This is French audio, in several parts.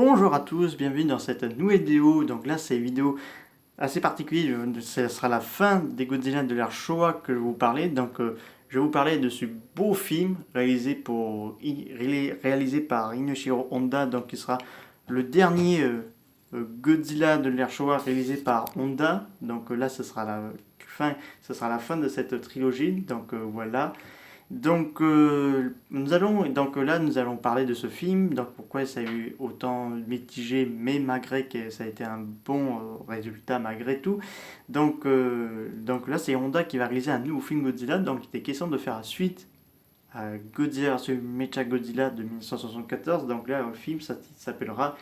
Bonjour à tous, bienvenue dans cette nouvelle vidéo. Donc là, c'est une vidéo assez particulière. Ce sera la fin des Godzilla de l'ère Showa que je vais vous parler. Je vais vous parler de ce beau film réalisé par Inoshiro Honda. Donc, qui sera le dernier Godzilla de l'ère Showa réalisé par Honda. Là, ce sera la fin de cette trilogie. Voilà. Nous allons parler de ce film. Donc pourquoi ça a eu autant mitigé, mais malgré que ça a été un bon résultat malgré tout. Là, c'est Honda qui va réaliser un nouveau film Godzilla. Donc il était question de faire la suite à Godzilla vs Mechagodzilla de 1974. Donc là, le film s'appellera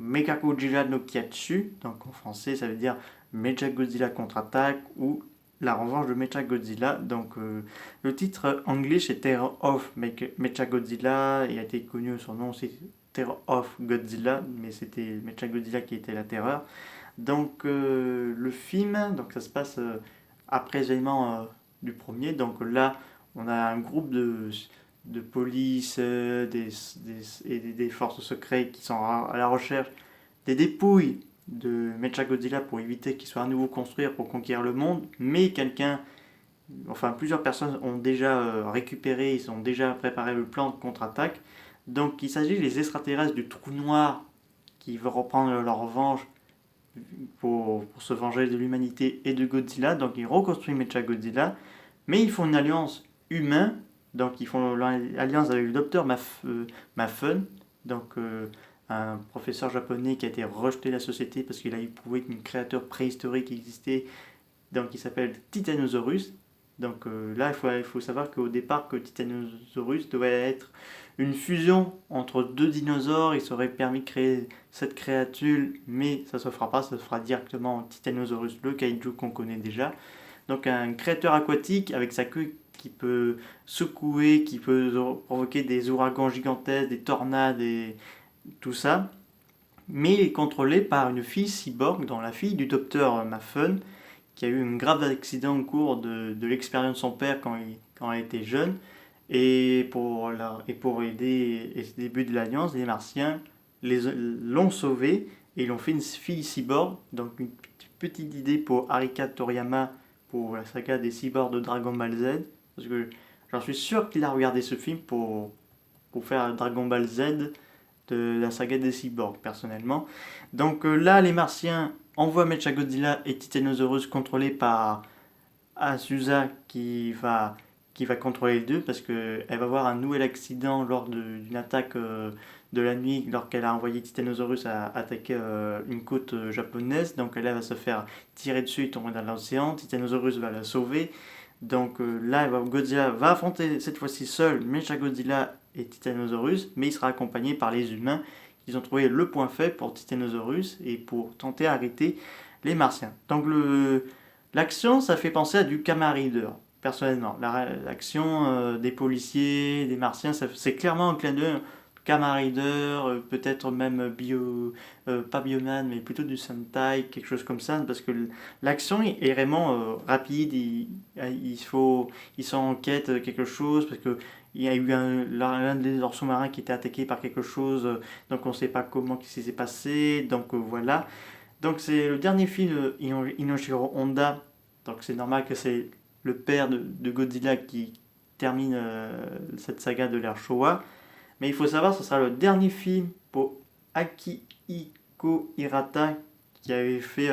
Mechagodzilla no Kyatsu. Donc en français, ça veut dire Mechagodzilla contre-attaque ou la revanche de Mechagodzilla. Le titre anglais c'est Terror of Mechagodzilla. Il a été connu son nom, c'est Terror of Godzilla, mais c'était Mechagodzilla qui était la terreur. Le film, ça se passe après les événements du premier. Là, on a un groupe de police et des forces secrètes qui sont à la recherche des dépouilles de Mechagodzilla pour éviter qu'il soit à nouveau construit pour conquérir le monde, mais plusieurs personnes ont déjà récupéré, ils ont déjà préparé le plan de contre-attaque. Donc il s'agit des extraterrestres du trou noir qui veulent reprendre leur revanche pour se venger de l'humanité et de Godzilla. Donc ils reconstruisent Mechagodzilla, mais ils font une alliance humaine. Donc ils font l'alliance avec le docteur Mafun, un professeur japonais qui a été rejeté de la société parce qu'il a éprouvé qu'une créature préhistorique existait, donc il s'appelle Titanosaurus. Là, il faut savoir qu'au départ, que Titanosaurus devait être une fusion entre deux dinosaures. Il serait permis de créer cette créature, mais ça ne se fera pas, ça se fera directement Titanosaurus, le kaiju qu'on connaît déjà. Donc un créateur aquatique avec sa queue qui peut secouer, qui peut provoquer des ouragans gigantesques, des tornades et tout ça. Mais il est contrôlé par une fille cyborg, dans la fille du docteur Maffen, qui a eu un grave accident au cours de l'expérience de son père quand elle était jeune. Et pour aider le début de l'Alliance, les Martiens l'ont sauvée et ils l'ont fait une fille cyborg. Donc une petite idée pour Arika Toriyama pour la saga des cyborgs de Dragon Ball Z. Parce que j'en suis sûr qu'il a regardé ce film pour faire Dragon Ball Z de la saga des cyborgs, personnellement. Là, les Martiens envoient Mechagodzilla et Titanosaurus contrôlés par Azusa qui va contrôler les deux parce qu'elle va avoir un nouvel accident lors d'une attaque de la nuit lorsqu'elle a envoyé Titanosaurus à attaquer une côte japonaise. Donc elle va se faire tirer dessus et tomber dans l'océan. Titanosaurus va la sauver. Là, Godzilla va affronter cette fois-ci seul Mechagodzilla et Titanosaurus, mais il sera accompagné par les humains. Ils ont trouvé le point faible pour Titanosaurus et pour tenter d'arrêter les Martiens. L'action, ça fait penser à du Kamen Rider, personnellement. L'action des policiers, des Martiens, c'est clairement un clin d'œil Kamen Rider, peut-être même pas Bioman, mais plutôt du Sentai, quelque chose comme ça, parce que l'action est vraiment rapide. Ils sont en quête de quelque chose, parce que il y a eu l'un des sous-marins qui était attaqué par quelque chose, donc on ne sait pas comment ce qui s'est passé. Voilà. Donc c'est le dernier film de Inoshiro Honda, donc c'est normal que c'est le père de Godzilla qui termine cette saga de l'ère Showa. Mais il faut savoir, ce sera le dernier film pour Akihiko Hirata qui avait fait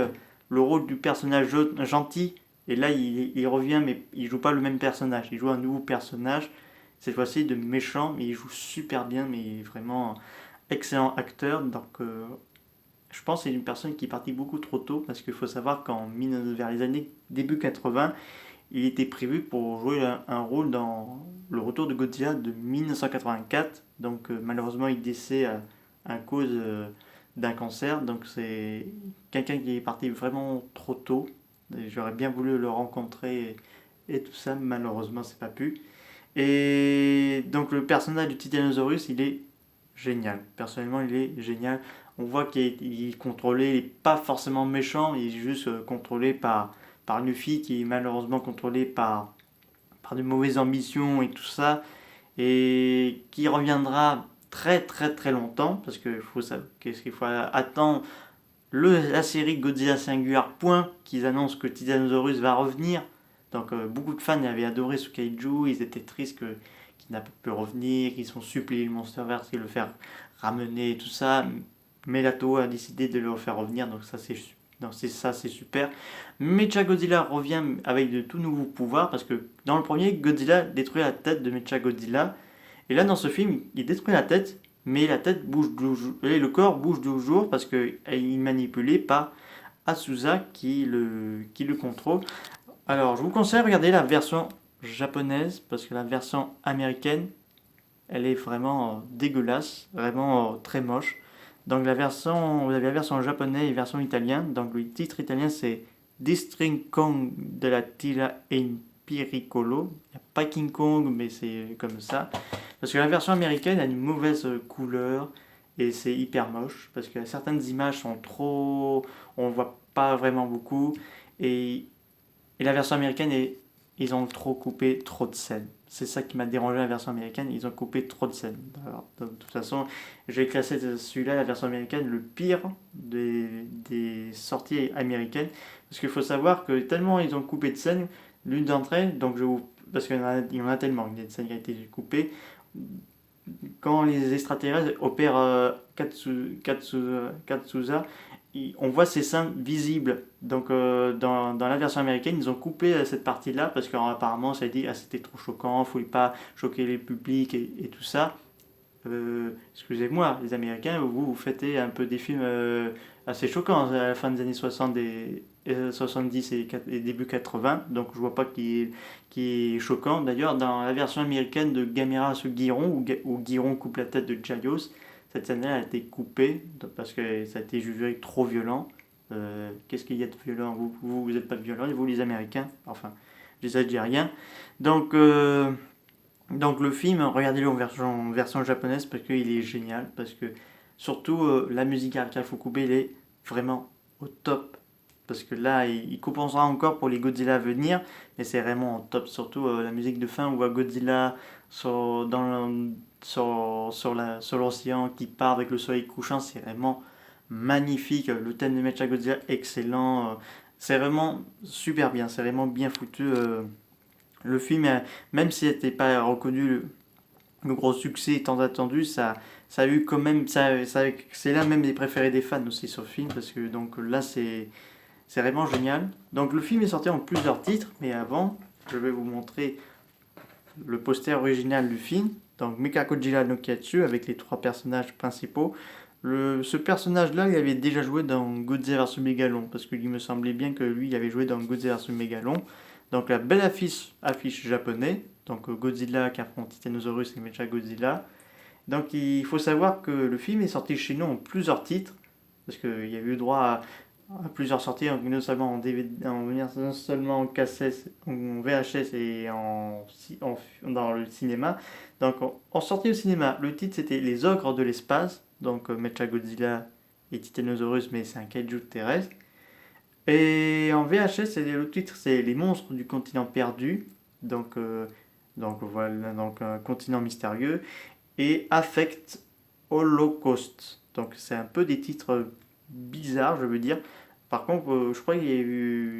le rôle du personnage gentil. Et là, il revient, mais il joue pas le même personnage. Il joue un nouveau personnage, cette fois-ci de méchant, mais il joue super bien, mais vraiment excellent acteur. Je pense que c'est une personne qui est partie beaucoup trop tôt, parce qu'il faut savoir vers les années début 80, il était prévu pour jouer un rôle dans le retour de Godzilla de 1984. Malheureusement, il décède à cause d'un cancer. Donc c'est quelqu'un qui est parti vraiment trop tôt. J'aurais bien voulu le rencontrer et tout ça, malheureusement, c'est pas pu. Et donc le personnage du Titanosaurus, il est génial. Personnellement, il est génial. On voit qu'il est contrôlé, il n'est pas forcément méchant, il est juste contrôlé par une fille qui est malheureusement contrôlée par de mauvaises ambitions et tout ça, et qui reviendra très très très longtemps, parce qu'est-ce qu'il faut attendre la série Godzilla Singular Point, qu'ils annoncent que Titanosaurus va revenir. Donc beaucoup de fans avaient adoré ce kaiju, ils étaient tristes qu'il n'a pas pu revenir, qu'ils ont supplié le Monsterverse et le faire ramener et tout ça. Mais la Toho a décidé de le faire revenir, donc ça c'est super. Mechagodzilla revient avec de tout nouveaux pouvoirs, parce que dans le premier, Godzilla détruit la tête de Mechagodzilla. Et là, dans ce film, il détruit la tête, mais la tête bouge toujours, et le corps bouge toujours parce qu'il est manipulé par Asusa qui le contrôle. Alors, je vous conseille de regarder la version japonaise parce que la version américaine, elle est vraiment dégueulasse, vraiment très moche. Donc, vous avez la version japonaise et la version italienne. Donc, le titre italien, c'est District Kong de la Tira Empiricolo. Il n'y a pas King Kong, mais c'est comme ça. Parce que la version américaine a une mauvaise couleur et c'est hyper moche. Parce que certaines images sont trop. On ne voit pas vraiment beaucoup. Et, et la version américaine, ils ont trop coupé trop de scènes. C'est ça qui m'a dérangé la version américaine. Ils ont coupé trop de scènes. Alors, de toute façon, j'ai classé celui-là, la version américaine, le pire des sorties américaines. Parce qu'il faut savoir que tellement ils ont coupé de scènes, l'une d'entre elles, parce qu'il y en a tellement, il y a des scènes qui ont été coupées quand les extraterrestres opèrent Katsuza, on voit ces seins visibles. Donc dans la version américaine, ils ont coupé cette partie-là parce qu'apparemment ça a dit c'était trop choquant, il ne fallait pas choquer les publics et tout ça. Excusez-moi, les Américains, vous faites un peu des films assez choquants à la fin des années 60 70 et début 80, donc je vois pas qui est choquant. D'ailleurs, dans la version américaine de Gamera sur Guiron, où Guiron coupe la tête de Jaios, cette scène-là a été coupée parce que ça a été jugé trop violent. Qu'est-ce qu'il y a de violent? Vous êtes pas violent, et vous les Américains, enfin, je dis rien. Donc, donc le film, regardez-le en version japonaise parce qu'il est génial, parce que surtout la musique d'Akira Ifukube, elle est vraiment au top. Parce que là, il compensera encore pour les Godzilla à venir, mais c'est vraiment au top. Surtout la musique de fin où on voit Godzilla sur l'océan qui part avec le soleil couchant, c'est vraiment magnifique. Le thème de Mechagodzilla, excellent. C'est vraiment super bien, c'est vraiment bien foutu. Le film, même s'il n'était pas reconnu le gros succès tant attendu, ça a eu quand même, c'est l'un même des préférés des fans aussi sur le film, parce que donc là c'est vraiment génial. Donc le film est sorti en plusieurs titres, mais avant, je vais vous montrer le poster original du film. Donc Mechagodzilla no Kyatsu avec les trois personnages principaux. Ce personnage-là, il avait déjà joué dans Godzilla vs Megalon, parce qu'il me semblait bien que lui, il avait joué dans Godzilla vs Megalon. Donc la belle affiche japonais, donc Godzilla qui affronte Titanosaurus et Mechagodzilla. Donc il faut savoir que le film est sorti chez nous en plusieurs titres, parce qu'il y a eu droit à plusieurs sorties, non seulement en DVD, non seulement en cassette, en VHS et dans le cinéma. Donc en sortie au cinéma, le titre c'était Les Ogres de l'espace, donc Mechagodzilla et Titanosaurus, mais c'est un kaiju terrestre. Et en VHS, le titre c'est Les monstres du continent perdu, donc voilà, donc un continent mystérieux, et Affect Holocaust. Donc c'est un peu des titres bizarres, je veux dire. Par contre, je crois qu'il y a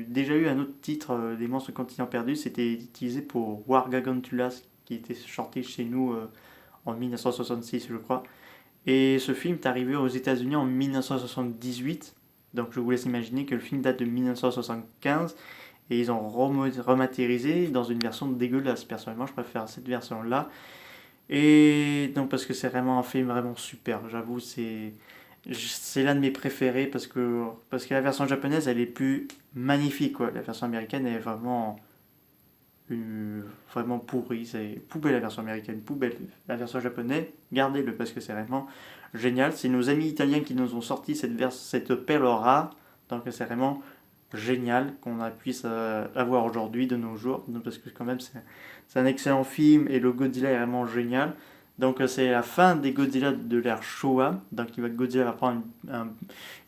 déjà eu un autre titre des monstres du continent perdu, c'était utilisé pour War Gargantulas, qui était sorti chez nous en 1966, je crois. Et ce film est arrivé aux États-Unis en 1978. Donc je vous laisse imaginer que le film date de 1975 et ils ont rematérisé dans une version dégueulasse. Personnellement, je préfère cette version-là. Et donc parce que c'est vraiment un film vraiment super. J'avoue, c'est l'un de mes préférés parce que la version japonaise, elle est plus magnifique, quoi. La version américaine est vraiment pourrie. C'est poubelle la version américaine, poubelle. La version japonaise, gardez-le parce que c'est vraiment génial. C'est nos amis italiens qui nous ont sorti cette perle rare. Donc c'est vraiment génial qu'on puisse avoir aujourd'hui de nos jours. Parce que quand même c'est un excellent film et le Godzilla est vraiment génial. Donc c'est la fin des Godzilla de l'ère Showa. Donc Godzilla va prendre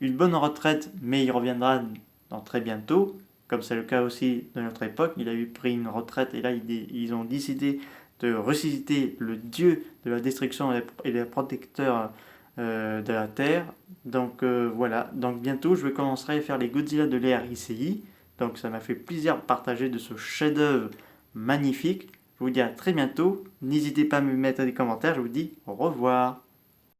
une bonne retraite, mais il reviendra dans très bientôt. Comme c'est le cas aussi de notre époque, il a eu pris une retraite et là ils ont décidé de ressusciter le dieu de la destruction et le protecteur de la Terre. Donc voilà, donc bientôt je commencerai à faire les Godzilla de l'ère ICI. Donc ça m'a fait plaisir de partager de ce chef-d'œuvre magnifique. Je vous dis à très bientôt. N'hésitez pas à me mettre des commentaires. Je vous dis au revoir.